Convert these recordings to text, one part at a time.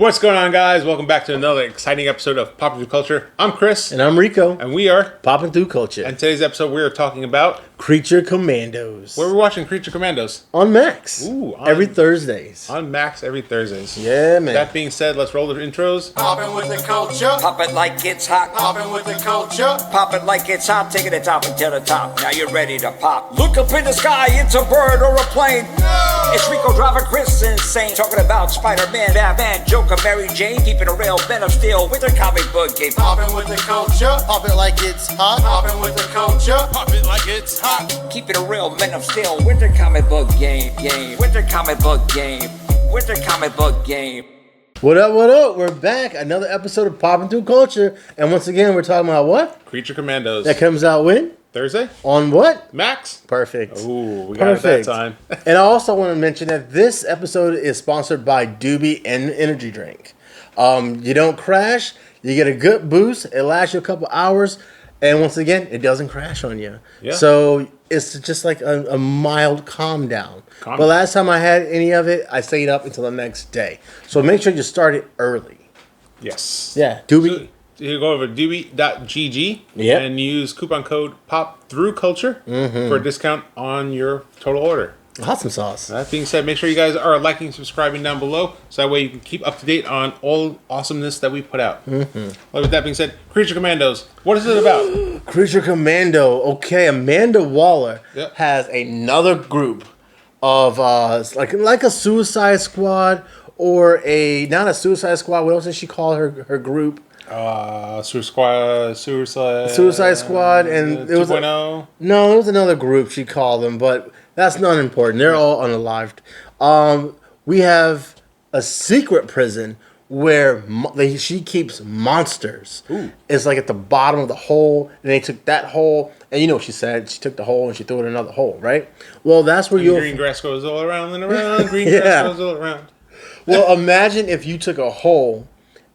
What's going on, guys? Welcome back to another exciting episode of Popping Through Culture. I'm Chris. And I'm Rico. And we are Popping Through Culture. And today's episode, we are talking about Creature Commandos. where we're watching Creature Commandos. On Max. Ooh, every Thursdays. On Max every Thursdays. Yeah, man. That being said, let's roll the intros. Popping with the culture. Pop it like it's hot. Popping with the culture. Pop it like it's hot. Taking it top until the top. Now you're ready to pop. Look up in the sky. It's a bird or a plane. No! It's Rico driving Chris insane. Talking about Spider-Man, Batman, Joker, Mary Jane. Keeping it real, Men of Steel with a comic book game. Popping with the culture. Pop it like it's hot. Popping with the culture. Pop it like it's hot. Keeping it real, Men of Steel with the comic book game. With the comic book game. With the comic book game. What up, what up? We're back. Another episode of Popping Through Culture. And once again, we're talking about what? Creature Commandos. That comes out when? Thursday? On what? Max? Perfect. Ooh, we got it that time. And I also want to mention that this episode is sponsored by Doobie and Energy Drink. You don't crash. You get a good boost. It lasts you a couple hours. And once again, it doesn't crash on you. Yeah. So it's just like a mild calm down. But last time I had any of it, I stayed up until the next day. So make sure you start it early. Yes. Yeah. Doobie. So you go over to doobie.gg and use coupon code POPTHROUGHCULTURE for a discount on your total order. Awesome sauce. That being said, make sure you guys are liking and subscribing down below, so that way you can keep up to date on all awesomeness that we put out. Well, with that being said, Creature Commandos, what is it about? Creature Commando. Okay, Amanda Waller has another group of like a Suicide Squad or not a Suicide Squad. What else did she call her group? Suicide Squad, and it was 2.0. No, it was another group she called them, but that's not important. They're all unalived. We have a secret prison where she keeps monsters. Ooh. It's like at the bottom of the hole, and they took that hole, and you know what she said? She took the hole and she threw it in another hole, right? Well, that's where green grass goes all around and around. Green grass goes all around. Well, imagine if you took a hole,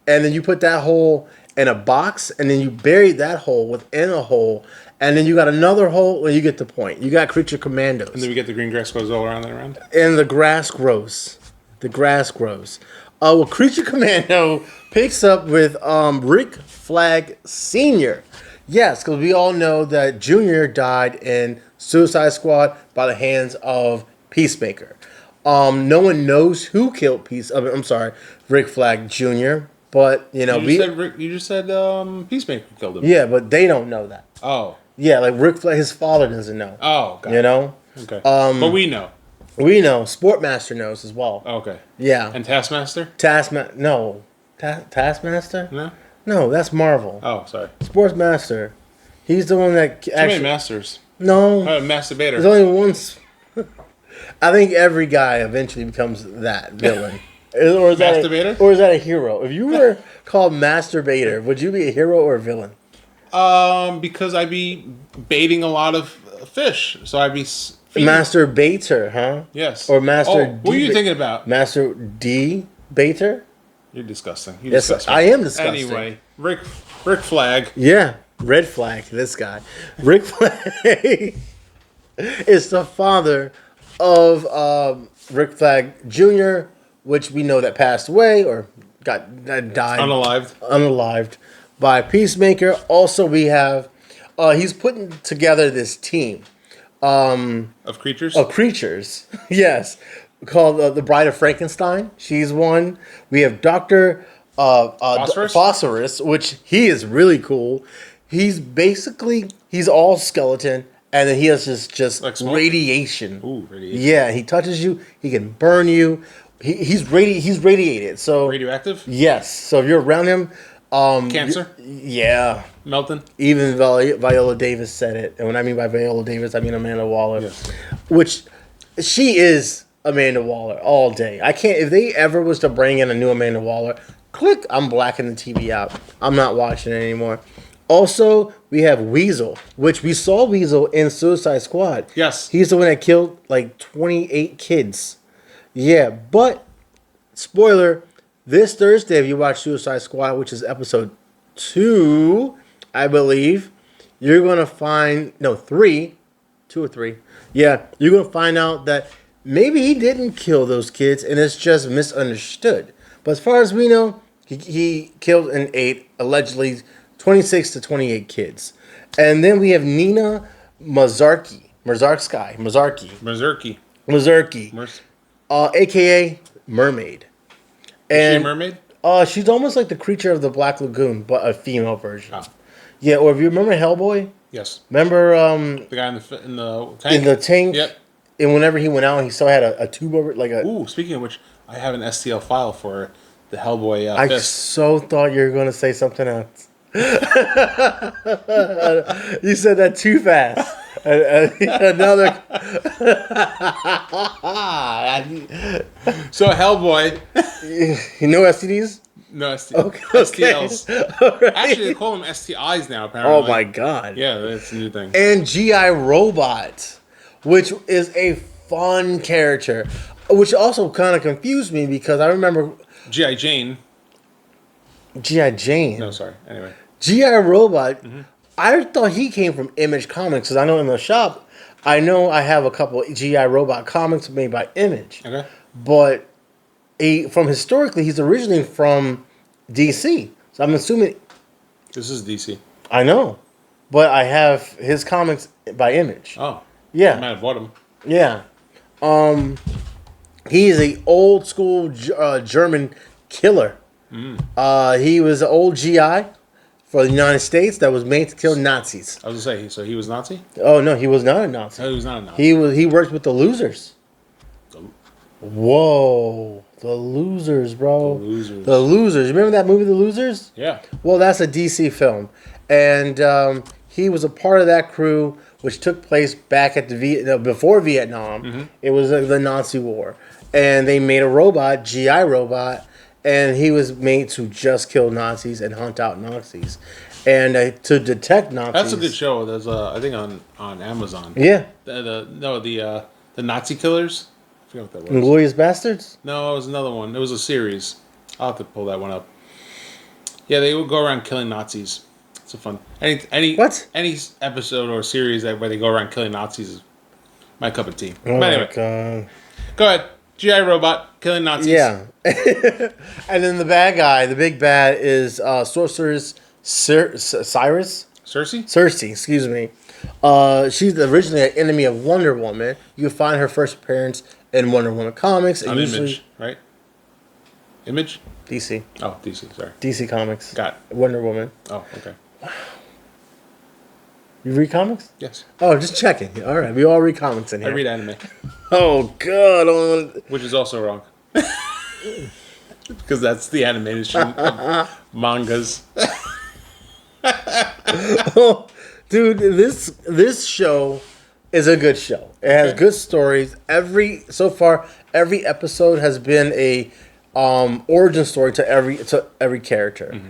and then you put that hole in a box, and then you buried that hole within a hole, and then you got another hole, and you get the point. You got Creature Commandos. And then we get the green grass goes all around and around. And the grass grows. The grass grows. Well, Creature Commando picks up with Rick Flag Sr. Yes, because we all know that Junior died in Suicide Squad by the hands of Peacemaker. No one knows who killed Rick Flag Jr., but, you know... You just said Peacemaker killed him. Yeah, but they don't know that. Oh. Yeah, like Rick Flag, his father doesn't know. Oh, got it. You know? Okay. But we know. We know. Sportmaster knows as well. Okay. Yeah. And Taskmaster? No. Taskmaster? No? No, that's Marvel. Oh, sorry. Sportsmaster. He's the one that Too many masters. No. Masturbator. There's only one. I think every guy eventually becomes that villain. Or is Masturbator? Or is that a hero? If you were called Masturbator, would you be a hero or a villain? Because I'd be baiting a lot of fish. So I'd be... Master Baiter, huh? Yes. Or Master what are you thinking about? Master D Baiter? You're disgusting. Yes, I am disgusting. Anyway, Rick Flag. Yeah, red flag, this guy. Rick Flag is the father of Rick Flag Jr., which we know that passed away or died. Unalived by Peacemaker. Also, we have, he's putting together this team. Of creatures? Of creatures, yes. Called the Bride of Frankenstein. She's one. We have Dr. Phosphorus, which he is really cool. He's all skeleton, and then he has just like radiation. Ooh, radiation. Yeah, he touches you, he can burn you. He's radiated. So radioactive? Yes. So if you're around him, cancer? Yeah. Melton? Even Viola Davis said it. And when I mean by Viola Davis, I mean Amanda Waller. Yes. Which, she is Amanda Waller all day. I can't, if they ever was to bring in a new Amanda Waller, I'm blacking the TV out. I'm not watching it anymore. Also, we have Weasel, which we saw Weasel in Suicide Squad. Yes. He's the one that killed like 28 kids. Yeah, but, spoiler, this Thursday, if you watch Suicide Squad, which is episode 2, I believe, you're going to find, 3, 2 or 3. Yeah, you're going to find out that maybe he didn't kill those kids and it's just misunderstood. But as far as we know, he killed and ate allegedly 26 to 28 kids. And then we have Nina Mazarki, aka Mermaid. Is she a mermaid? She's almost like the creature of the Black Lagoon, but a female version. Oh. Yeah, or if you remember Hellboy, Yes. remember The guy in the tank? in the tank? Yep. And whenever he went out, he still had a tube over it, like a. Ooh, speaking of which, I have an STL file for the Hellboy I fist. so thought you were going to say something else. You said that too fast. Another. So Hellboy. You know STDs? No, Okay. STLs. All right. Actually, they call them STIs now, apparently. Oh my god. Yeah, that's a new thing. And G.I. Robot, which is a fun character, which also kind of confused me because I remember G.I. Jane. G.I. Jane. No, sorry. Anyway. G.I. Robot, I thought he came from Image Comics because I know in the shop, I know I have a couple of G.I. Robot comics made by Image. Okay. But from historically, he's originally from DC. So I'm assuming. This is DC. I know. But I have his comics by Image. Oh. I Yeah. might have bought him. Yeah. He is a old school German killer. He was an old GI for the United States that was made to kill Nazis. I was going to say, so he was Nazi? Oh no, he was not a Nazi. No, he was not a Nazi. He worked with the losers. Whoa, the losers, bro. The Losers. The losers. Remember that movie, The Losers? Yeah. Well, that's a DC film, and he was a part of that crew, which took place back at before Vietnam. It was the Nazi War, and they made a robot, GI Robot, and he was made to just kill Nazis and hunt out Nazis, and to detect Nazis. That's a good show. There's I think on Amazon. Yeah, The Nazi Killers. I forget what that was. Inglourious Bastards. No, it was another one. It was a series. I'll have to pull that one up. Yeah, they would go around killing Nazis. It's a fun. Any What? Any episode or series where they go around killing Nazis is my cup of tea. Oh But anyway, my god. go ahead. GI Robot killing Nazis. Yeah. And then the bad guy, the big bad, is Sorceress Cyrus? Cersei. Excuse me. She's originally an enemy of Wonder Woman. You can find her first appearance in Wonder Woman comics. And On usually Image, right? Image? DC. Oh, DC. Sorry. DC Comics. Got it. Wonder Woman. Oh, okay. You read comics? Yes. Oh, just checking. All right. We all read comics in I here. read anime, Oh, God. which is also wrong. Because that's the animation of mangas. Dude, this show is a good show. It has good stories. Every episode has been a origin story to every character.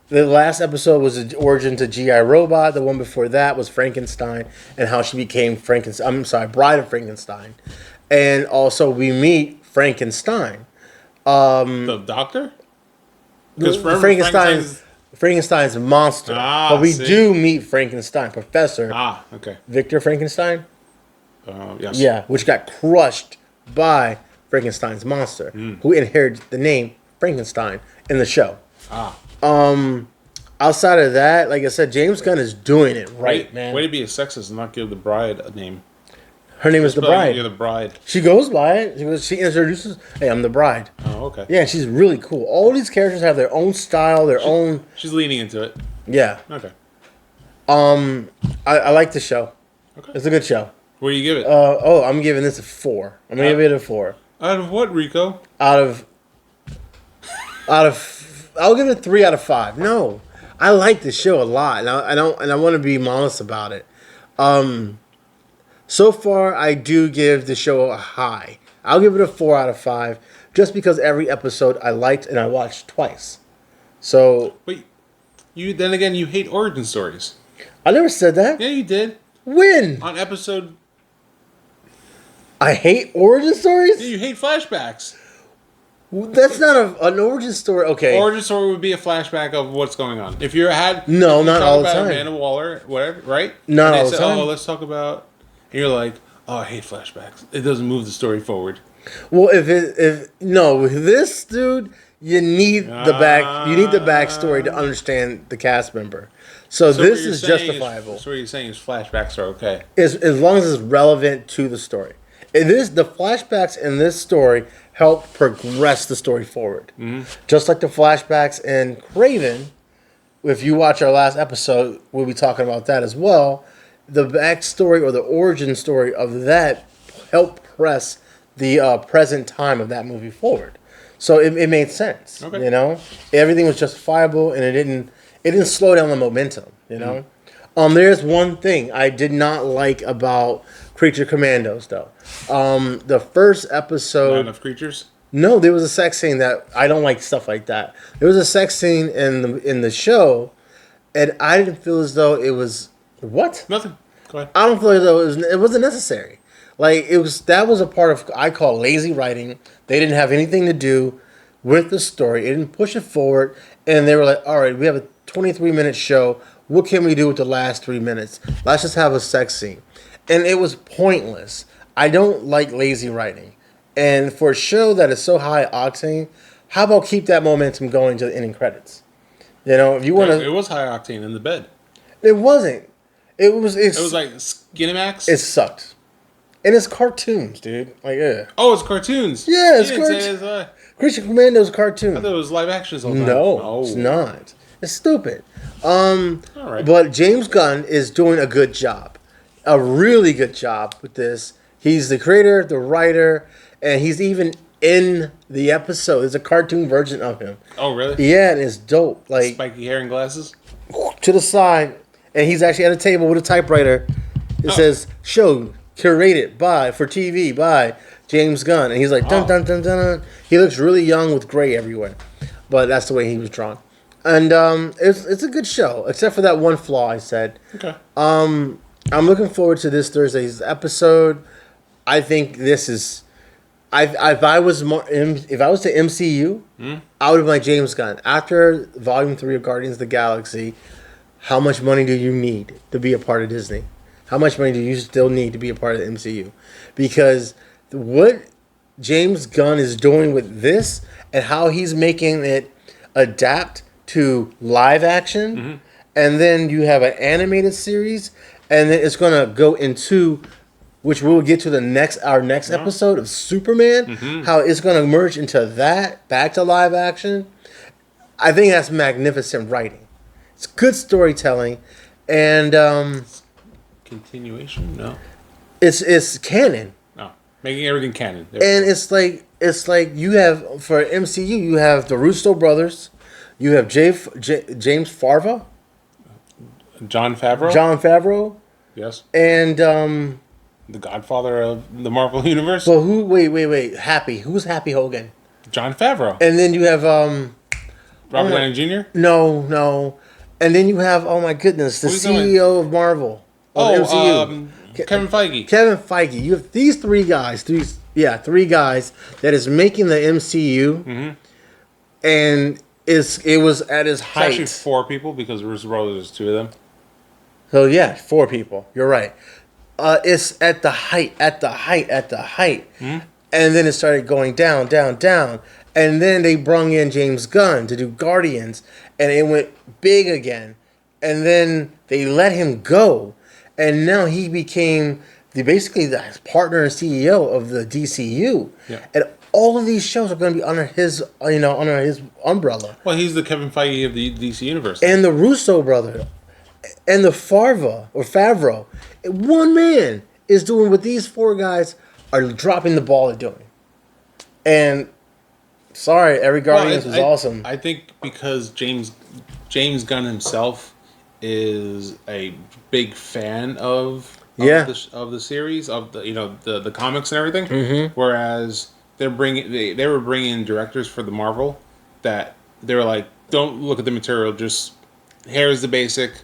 The last episode was an origin to G.I. Robot. The one before that was Frankenstein and how she became Bride of Frankenstein. And also we meet Frankenstein. The Doctor? Because Frankenstein's monster. But we do meet Frankenstein, Professor Okay. Victor Frankenstein. Yes. Yeah, which got crushed by Frankenstein's monster, who inherited the name Frankenstein in the show. Outside of that, like I said, James Gunn is doing it right, man. Way to be a sexist and not give the bride a name. Her name is the Bride. You're the bride. She goes by it. She introduces, "Hey, I'm the Bride." Oh, okay. Yeah, she's really cool. All these characters have their own style, their own. She's leaning into it. Yeah. Okay. I like the show. Okay. It's a good show. What do you give it? I'm giving this a 4. I'm gonna give it a 4. Out of what, Rico? Out of, I'll give it 3 out of 5. No, I like the show a lot, and I want to be honest about it. So far, I do give the show a high. I'll give it a 4 out of 5, just because every episode I liked and I watched twice. So, Wait, you hate origin stories. I never said that. Yeah, you did. When? On episode, I hate origin stories? you hate flashbacks. That's not an origin story. Okay. Origin story would be a flashback of what's going on. If you had No, if you not talk all the about time. Amanda Waller, whatever, right? Not And they all the say, time. Oh, let's talk about. And you're like, oh, I hate flashbacks. It doesn't move the story forward. Well, if no, with this dude, you need the backstory to understand the cast member. So So this what you're is saying justifiable. So what you're saying is flashbacks are okay. As long as it's relevant to the story. The flashbacks in this story help progress the story forward. Just like the flashbacks in Craven, if you watch our last episode, we'll be talking about that as well. The backstory or the origin story of that helped press the present time of that movie forward. So it made sense. Okay. You know, everything was justifiable, and it didn't slow down the momentum. You know, there's one thing I did not like about Creature Commandos, though. The first Not episode. enough creatures. No, there was a sex scene that I don't like stuff like that. There was a sex scene in the show, and I didn't feel as though it was what? Nothing. Go ahead. I don't feel as though it wasn't necessary. Like that was a part of I call lazy writing. They didn't have anything to do with the story. It didn't push it forward, and they were like, "All right, we have a 23-minute show. What can we do with the last 3 minutes? Let's just have a sex scene." And it was pointless. I don't like lazy writing. And for a show that is so high octane, how about keep that momentum going to the ending credits? You know, if you want It to, was high octane in the bed. it wasn't. It was. It was like Skinemax. It sucked. And it's cartoons, dude. Like, Oh, it's cartoons. Yeah, it's You didn't say cartoons. it's, Creature Commandos I cartoon. thought it was live action. The whole time. No, it's not. It's stupid. All right. But James Gunn is doing a good job, a really good job with this. He's the creator, the writer, and he's even in the episode. There's a cartoon version of him. Oh, really? Yeah, and it's dope. Like Spiky hair and glasses. to the side, and he's actually at a table with a typewriter. It says "Show curated by for TV by James Gunn," and he's like dun dun dun dun. Dun. He looks really young with gray everywhere, but that's the way he was drawn. And it's a good show, except for that one flaw I said. Okay. I'm looking forward to this Thursday's episode. I think this is. If I was to MCU, I would have like James Gunn. After Volume 3 of Guardians of the Galaxy, how much money do you need to be a part of Disney? How much money do you still need to be a part of the MCU? Because what James Gunn is doing with this and how he's making it adapt to live action, and then you have an animated series, and then it's going to go into, which we'll get to our next episode of Superman, how it's going to merge into that, back to live action. I think that's magnificent writing. It's good storytelling, and Continuation? No. it's canon. No. Making everything canon. There And we go. it's like you have, for MCU, you have the Russo brothers, you have James Favreau, Jon Favreau. John Favreau, Yes. and The Godfather of the Marvel Universe. well, Happy, who's Happy Hogan? Jon Favreau. And then you have Robert Downey Jr. no, and then you have, oh my goodness, the Who's going? CEO of Marvel, of MCU. Kevin Feige. Kevin Feige. You have these three guys that is making the MCU, and it was at its It's actually height. 4 people because Russo Brothers, 2 of them. So yeah, 4 people. You're right. It's at the height, and then it started going down, and then they brung in James Gunn to do Guardians, and it went big again, and then they let him go. And now he became basically the partner and CEO of the DCU. Yeah. And all of these shows are going to be under his umbrella. Well, he's the Kevin Feige of the DC universe. And the Russo brother and the Favreau, one man is doing what these 4 guys are dropping the ball at doing. And sorry, every Guardians was awesome. I think because James Gunn himself is a big fan of the series, of the comics and everything. Whereas they were bringing in directors for the Marvel that they were like, don't look at the material, just here's the basics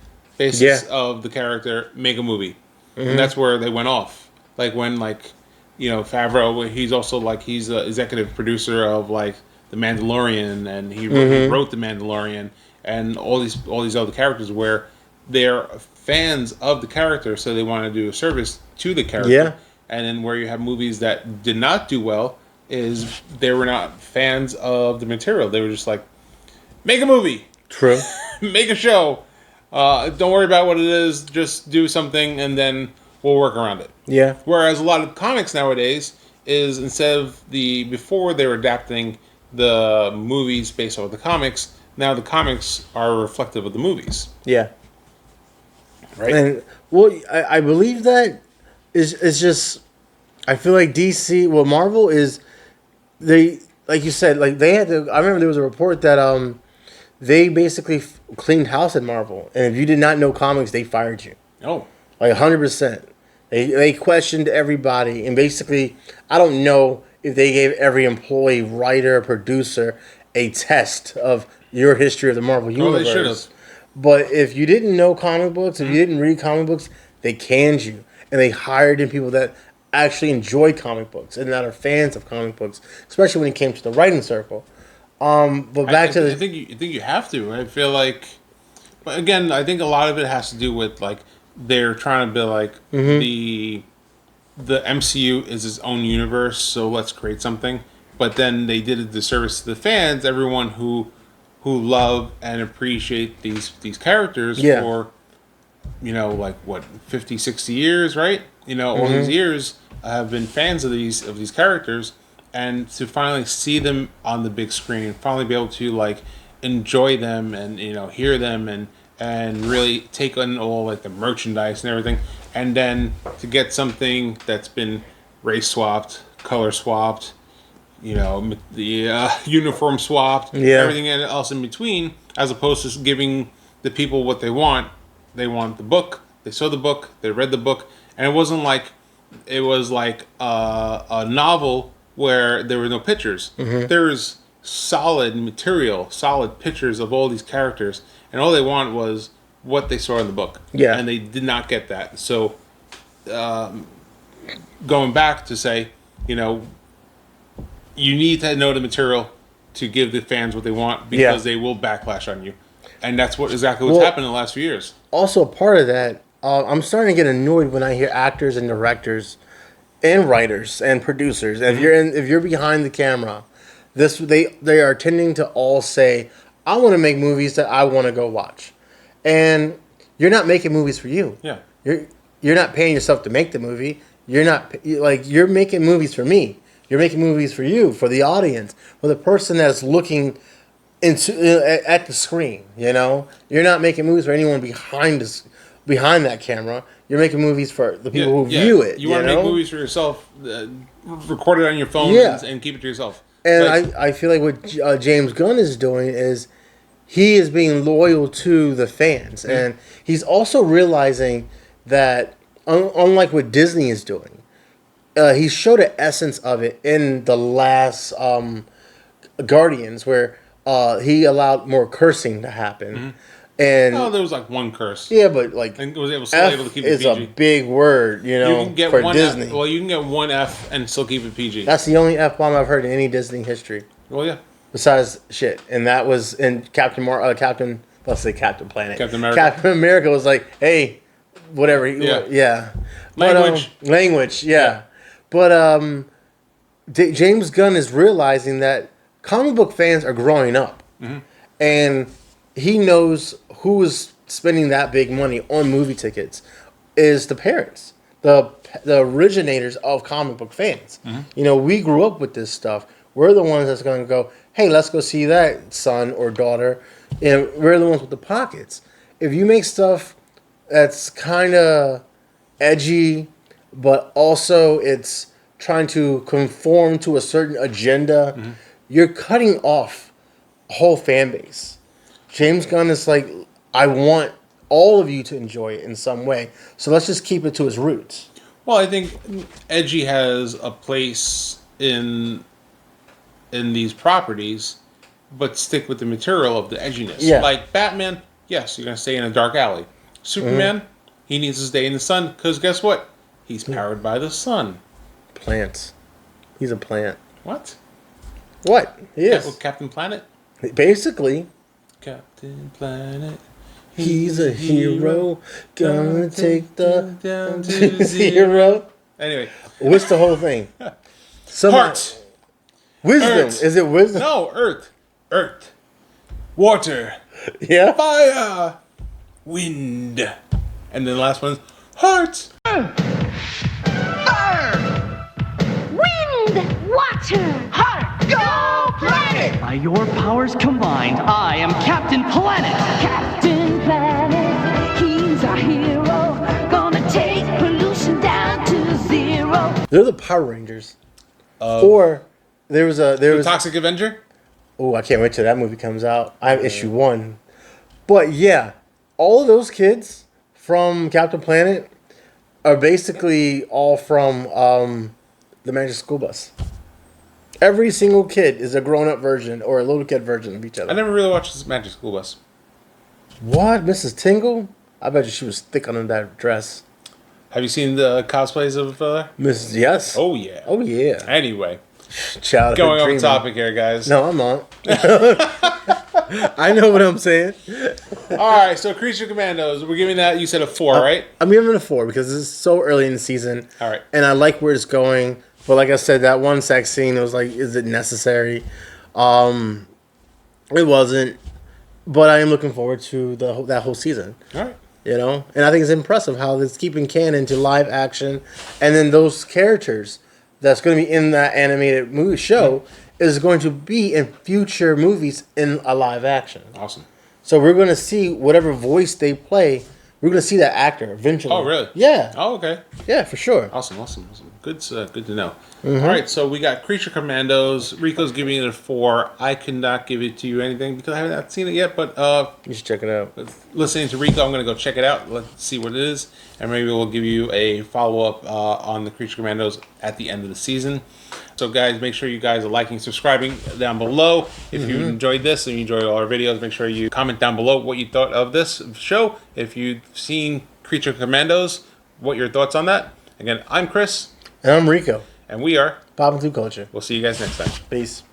of the character, make a movie. And that's where they went off. Like when Favreau, he's also he's the executive producer of The Mandalorian, and he wrote The Mandalorian, and all these other characters where they're fans of the character, so they want to do a service to the character. Yeah. And then where you have movies that did not do well, is they were not fans of the material. They were just like, make a movie, True. make a show. Don't worry about what it is. Just do something, and then we'll work around it. Yeah. Whereas a lot of comics nowadays is instead of before they were adapting the movies based off of the comics, now the comics are reflective of the movies. Yeah. Right? And well, I believe that is just. I feel like DC, well, Marvel is they like you said, like they had to. I remember there was a report that they basically cleaned house at Marvel, and if you did not know comics, they fired you. Oh, Like 100%. They questioned everybody, and basically, I don't know if they gave every employee, writer, producer a test of your history of the Marvel universe. they should have. But if you didn't know comic books, if you didn't read comic books, they canned you, and they hired in people that actually enjoy comic books and that are fans of comic books, especially when it came to the writing circle. But back to the, I think you have to. I feel like, but again, I think a lot of it has to do with like they're trying to be like the MCU is its own universe, so let's create something. But then they did a disservice to the fans, everyone who love and appreciate these characters for, like what, 50, 60 years, right? All these years have been fans of these characters, and to finally see them on the big screen, finally be able to like enjoy them and hear them and really take on all like the merchandise and everything, and then to get something that's been race swapped, color swapped, the uniform swapped, everything else in between, as opposed to giving the people what they want. They want the book. They saw the book. They read the book, and it wasn't like it was like a novel where there were no pictures. There's solid material, solid pictures of all these characters, and all they want was what they saw in the book. Yeah, and they did not get that. So, going back to say, you need to know the material to give the fans what they want, because they will backlash on you. And that's exactly what's happened in the last few years. Also, part of that, I'm starting to get annoyed when I hear actors and directors and writers and producers. If you're behind the camera, they are tending to all say, I want to make movies that I want to go watch. And you're not making movies for you. Yeah. You're not paying yourself to make the movie. You're making movies for me. You're making movies for you, for the audience, for the person that's looking at the screen. You're not making movies for anyone behind that camera. You're making movies for the people who view it. You want to make movies for yourself, record it on your phone and keep it to yourself. And I feel like what James Gunn is doing is he is being loyal to the fans, and he's also realizing that unlike what Disney is doing, he showed the essence of it in the last Guardians, where he allowed more cursing to happen. And there was like one curse. Yeah, but like and it was F able to keep it is PG. a big word, You can get for one Disney. F, you can get one F and still keep it PG. That's the only F-bomb I've heard in any Disney history. Well, yeah. Besides shit, and that was in Captain Planet. Captain America. Captain America was like, hey, whatever. Language. Language, yeah. But James Gunn is realizing that comic book fans are growing up. And he knows who is spending that big money on movie tickets is the parents, the originators of comic book fans. We grew up with this stuff. We're the ones that's going to go, hey, let's go see that, son or daughter. And we're the ones with the pockets. If you make stuff that's kind of edgy, but also it's trying to conform to a certain agenda, you're cutting off a whole fan base. James Gunn is like, I want all of you to enjoy it in some way. So let's just keep it to its roots. Well, I think edgy has a place in these properties, but stick with the material of the edginess. Yeah. Like Batman, yes, you're going to stay in a dark alley. Superman, he needs to stay in the sun, because guess what? He's powered by the sun. Plants. He's a plant. What? What? He is. Captain Planet? Basically. Captain Planet. He's a hero. Gonna take the down to zero. Anyway. What's the whole thing? Heart. Wisdom. Earth. Is it wisdom? No, Earth. Earth. Water. Yeah. Fire. Wind. And then the last one's heart. Wind, water, heart, go planet! By your powers combined, I am Captain Planet! Captain Planet, he's our hero. Gonna take pollution down to zero. They're the Power Rangers. Or there was Toxic Avenger. Oh, I can't wait till that movie comes out. I have issue 1. But yeah, all of those kids from Captain Planet are basically all from the Magic School Bus. Every single kid is a grown-up version or a little kid version of each other. I never really watched this Magic School Bus. What? Mrs. Tingle? I bet you she was thick under that dress. Have you seen the cosplays of Mrs. Yes. Oh, yeah. Oh, yeah. Anyway, Childhood going off dreaming. topic here, guys. No, I'm not. I know what I'm saying. All right, so Creature Commandos, we're giving that, you said a 4, right? I'm giving it a 4 because it's so early in the season. All right. And I like where it's going. But like I said, that one sex scene, it was like, is it necessary? It wasn't. But I am looking forward to that whole season. All right. You know? And I think it's impressive how it's keeping canon to live action. And then those characters that's going to be in that animated movie show is going to be in future movies in a live action. Awesome. So we're going to see whatever voice they play. We're going to see that actor eventually. Oh, really? Yeah. Oh, okay. Yeah, for sure. Awesome. Good to know. All right, so we got Creature Commandos. Rico's giving it a 4. I could not give it to you anything because I haven't seen it yet, but You should check it out. listening to Rico, I'm going to go check it out. Let's see what it is, and maybe we'll give you a follow-up on the Creature Commandos at the end of the season. So, guys, make sure you guys are liking, subscribing down below. If you enjoyed this and you enjoyed all our videos, make sure you comment down below what you thought of this show. If you've seen Creature Commandos, what your thoughts on that. Again, I'm Chris. And I'm Rico. And we are. Popping through culture. We'll see you guys next time. Peace.